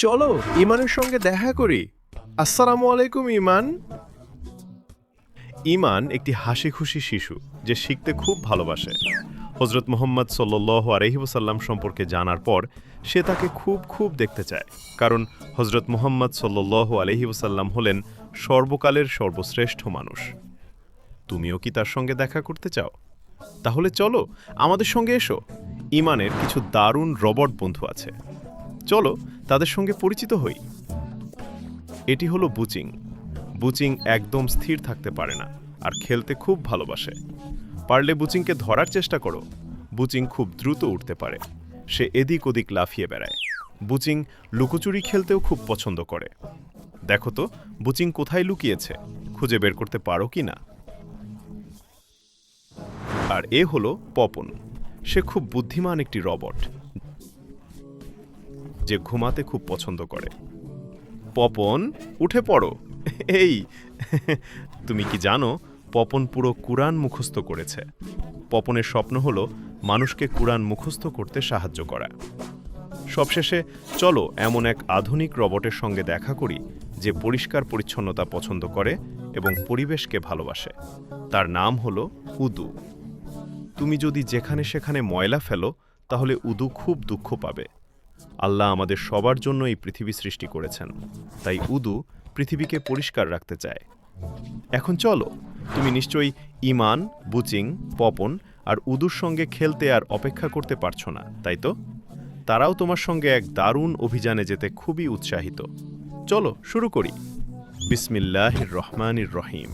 চলো ইমানের সঙ্গে দেখা করি। আসসালামু আলাইকুম ইমান। ইমান একটি হাসি খুশি শিশু যে শিখতে খুব ভালোবাসে। হজরত মুহাম্মদ সাল্লাল্লাহু আলাইহি ওয়াসাল্লাম সম্পর্কে জানার পর সে তাকে খুব খুব দেখতে চায়, কারণ হজরত মুহাম্মদ সাল্লাল্লাহু আলাইহি ওয়াসাল্লাম হলেন সর্বকালের সর্বশ্রেষ্ঠ মানুষ। তুমিও কি তার সঙ্গে দেখা করতে চাও? তাহলে চলো আমাদের সঙ্গে এসো। ইমানের কিছু দারুণ রবট বন্ধু আছে, চলো তাদের সঙ্গে পরিচিত হই। এটি হলো বুচিং। বুচিং একদম স্থির থাকতে পারে না আর খেলতে খুব ভালোবাসে। পারলে বুচিংকে ধরার চেষ্টা করো। বুচিং খুব দ্রুত উঠতে পারে, সে এদিক ওদিক লাফিয়ে বেড়ায়। বুচিং লুকোচুরি খেলতেও খুব পছন্দ করে। দেখো তো বুচিং কোথায় লুকিয়েছে, খুঁজে বের করতে পারো কি না। আর এ হলো পপন। সে খুব বুদ্ধিমান একটি রবট যে ঘুমাতে খুব পছন্দ করে। পপন উঠে পড়ো। এই তুমি কি জানো পপন পুরো কুরআন মুখস্থ করেছে। পপনের স্বপ্ন হলো মানুষকে কুরআন মুখস্থ করতে সাহায্য করা। সবশেষে চলো এমন এক আধুনিক রবটের সঙ্গে দেখা করি যে পরিষ্কার পরিচ্ছন্নতা পছন্দ করে এবং পরিবেশকে ভালোবাসে। তার নাম হলো উদু। তুমি যদি যেখানে সেখানে ময়লা ফেলো তাহলে উদু খুব দুঃখ পাবে। আল্লাহ আমাদের সবার জন্য এই পৃথিবী সৃষ্টি করেছেন, তাই উদু পৃথিবীকে পরিষ্কার রাখতে চায়। এখন চলো, তুমি নিশ্চয়ই ইমান, বুচিং, পপন আর উদুর সঙ্গে খেলতে আর অপেক্ষা করতে পারছো না, তাই তো? তারাও তোমার সঙ্গে এক দারুণ অভিযানে যেতে খুবই উৎসাহিত। চলো শুরু করি। বিসমিল্লাহির রহমানির রহিম।